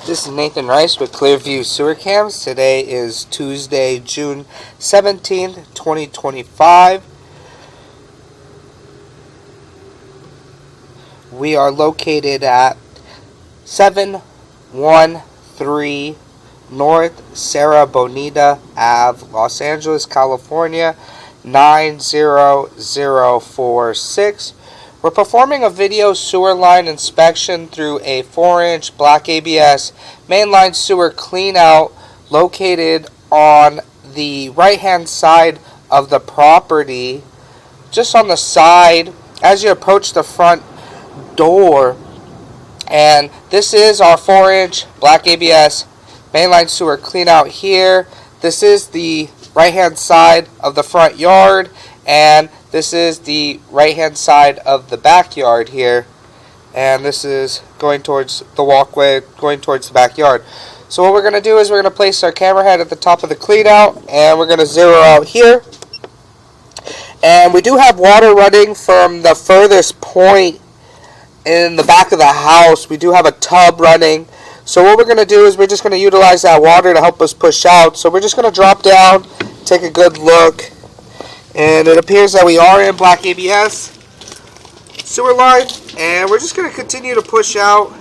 This is Nathan Rice with Clearview Sewer Cams. Today is Tuesday, June 17th, 2025. We are located at 713 North Sarah Bonita Ave, Los Angeles, California, 90046. We're performing a video sewer line inspection through a 4-inch black ABS mainline sewer cleanout located on the right-hand side of the property, just on the side as you approach the front door. And this is our 4-inch black ABS mainline sewer cleanout here. This is the right-hand side of the front yard, and this is the right-hand side of the backyard here, and this is going towards the walkway, going towards the backyard. So what we're going to do is we're going to place our camera head at the top of the clean out, and we're going to zero out here. And we do have water running from the furthest point in the back of the house. We do have a tub running. So what we're going to do is we're just going to utilize that water to help us push out. So we're just going to drop down, take a good look. And it appears that we are in black ABS sewer line, and we're just going to continue to push out.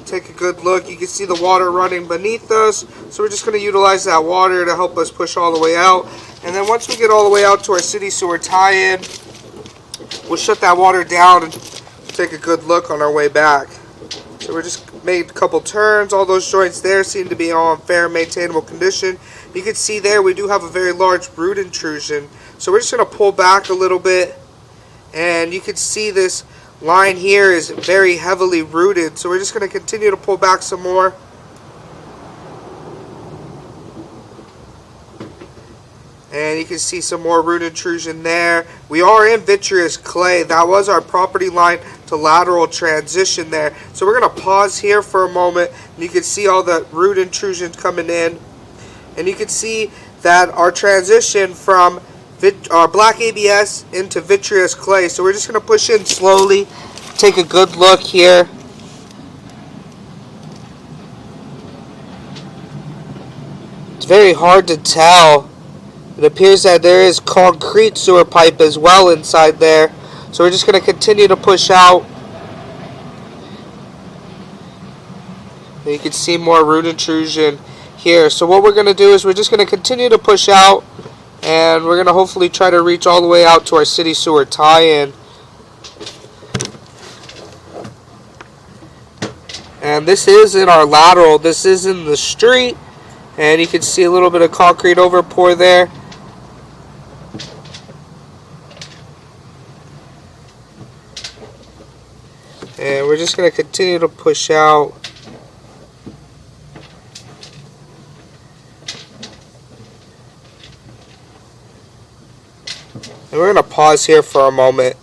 Take a good look. You can see the water running beneath us, so we're just going to utilize that water to help us push all the way out. And then once we get all the way out to our city sewer tie-in, we'll shut that water down and take a good look on our way back. So we're just made a couple turns. All those joints there seem to be all in fair, maintainable condition. You can see there we do have a very large root intrusion. So we're just going to pull back a little bit, and you can see this line here is very heavily rooted. So we're just going to continue to pull back some more. And you can see some more root intrusion there. We are in vitreous clay. That was our property line to lateral transition there. So we're going to pause here for a moment. And you can see all the root intrusions coming in. And you can see that our transition from black ABS into vitreous clay. So we're just going to push in slowly. Take a good look here. It's very hard to tell. It appears that there is concrete sewer pipe as well inside there. So we're just going to continue to push out. And you can see more root intrusion here. So what we're going to do is we're just going to continue to push out, and we're going to hopefully try to reach all the way out to our city sewer tie-in. And this is in our lateral. This is in the street, and you can see a little bit of concrete overpour there. And we're just going to continue to push out. And we're going to pause here for a moment.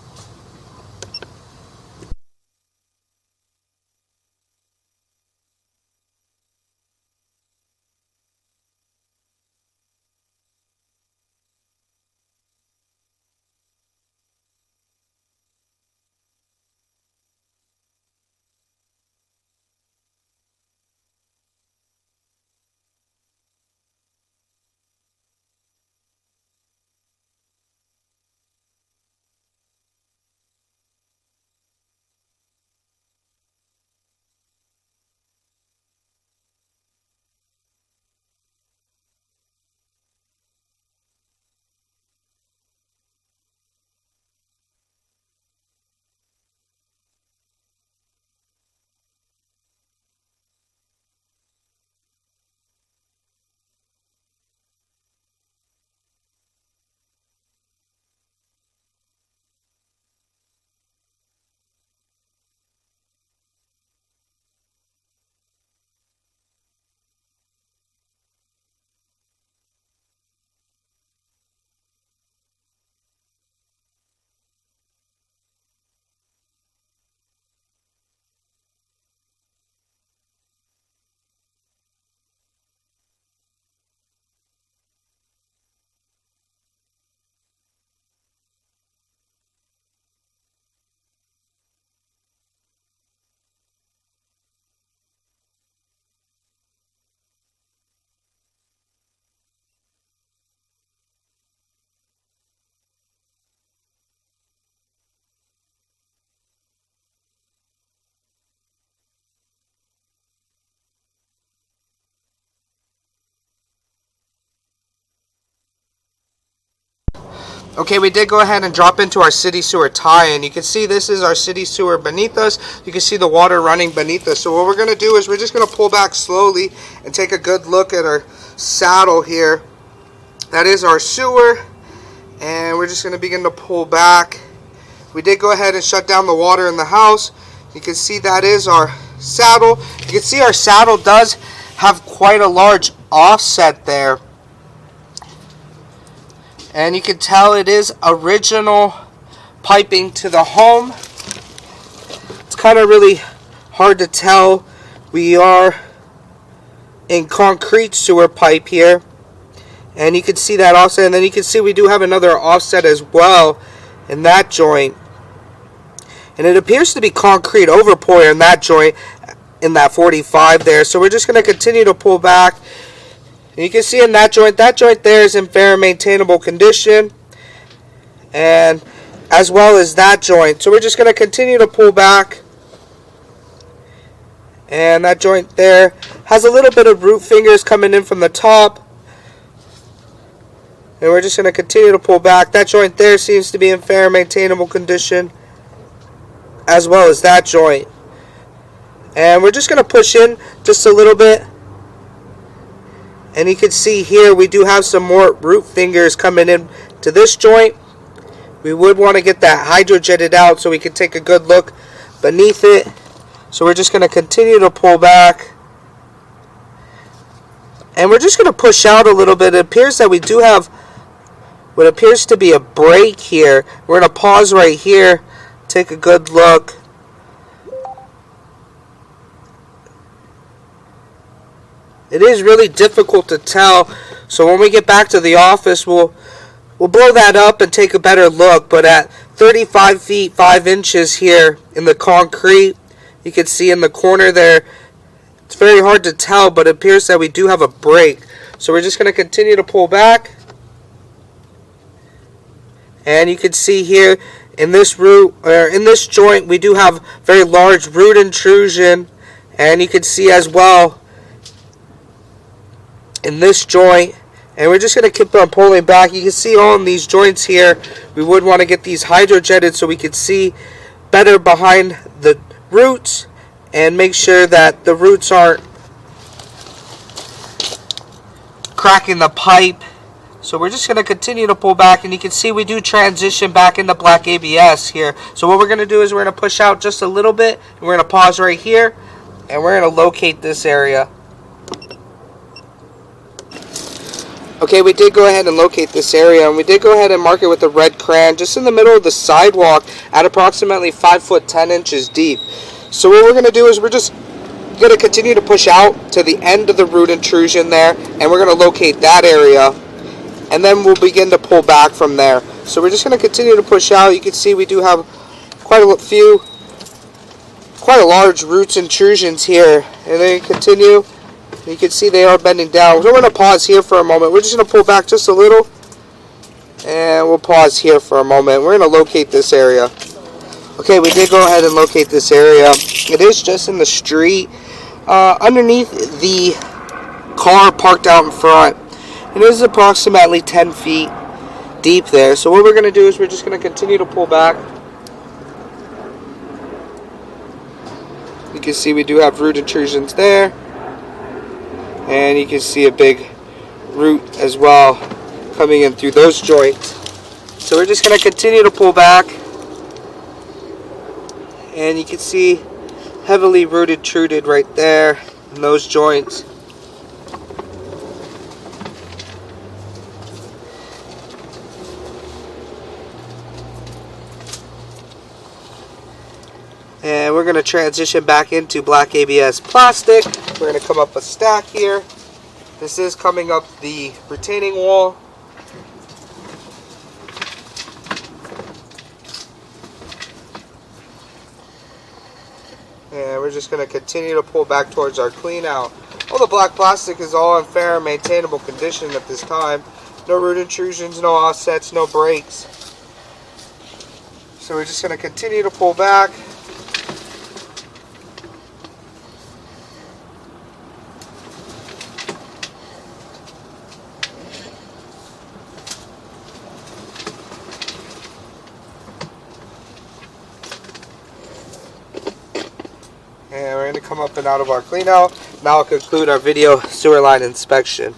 Okay, we did go ahead and drop into our city sewer tie-in. You can see this is our city sewer Bonitas. You can see the water running beneath us. So what we're going to do is we're just going to pull back slowly and take a good look at our saddle here. That is our sewer, and we're just going to begin to pull back. We did go ahead and shut down the water in the house. You can see that is our saddle. You can see our saddle does have quite a large offset there. And you can tell it is original piping to the home. It's kind of really hard to tell. We are in concrete sewer pipe here. And you can see that offset. And then you can see we do have another offset as well in that joint. And it appears to be concrete overpour in that joint, in that 45 there. So we're just going to continue to pull back. And you can see in that joint there is in fair and maintainable condition, and as well as that joint. So we're just going to continue to pull back, and that joint there has a little bit of root fingers coming in from the top, and we're just going to continue to pull back. That joint there seems to be in fair and maintainable condition, as well as that joint. And we're just going to push in just a little bit. And you can see here we do have some more root fingers coming in to this joint. We would want to get that hydrojetted out so we can take a good look beneath it. So we're just going to continue to pull back. And we're just going to push out a little bit. It appears that we do have what appears to be a break here. We're going to pause right here, take a good look. It is really difficult to tell, so when we get back to the office, we'll blow that up and take a better look. But at 35 feet 5 inches here in the concrete, you can see in the corner there, it's very hard to tell, but it appears that we do have a break. So we're just going to continue to pull back, and you can see here in this joint we do have very large root intrusion, and you can see as well in this joint. And we're just going to keep on pulling back. You can see all in these joints here, we would want to get these hydrojetted so we could see better behind the roots and make sure that the roots aren't cracking the pipe. So we're just going to continue to pull back, and you can see we do transition back into black ABS here. So what we're going to do is we're going to push out just a little bit, and we're going to pause right here, and we're going to locate this area. Okay, we did go ahead and locate this area, and we did go ahead and mark it with a red crayon just in the middle of the sidewalk at approximately 5 foot 10 inches deep. So what we're going to do is we're just going to continue to push out to the end of the root intrusion there, and we're going to locate that area, and then we'll begin to pull back from there. So we're just going to continue to push out. You can see we do have quite a large roots intrusions here, and then you continue. You can see they are bending down. So we're going to pause here for a moment. We're just going to pull back just a little, and we'll pause here for a moment. We're going to locate this area. Okay, we did go ahead and locate this area. It is just in the street, underneath the car parked out in front. It is approximately 10 feet deep there. So what we're going to do is we're just going to continue to pull back. You can see we do have root intrusions there. And you can see a big root as well coming in through those joints. So we're just going to continue to pull back. And you can see heavily rooted intruded right there in those joints. And we're going to transition back into black ABS plastic. We're going to come up a stack here. This is coming up the retaining wall. And we're just going to continue to pull back towards our clean out. All the black plastic is all in fair and maintainable condition at this time. No root intrusions, no offsets, no breaks. So we're just going to continue to pull back. starting to come up and out of our clean out. Now I'll conclude our video sewer line inspection.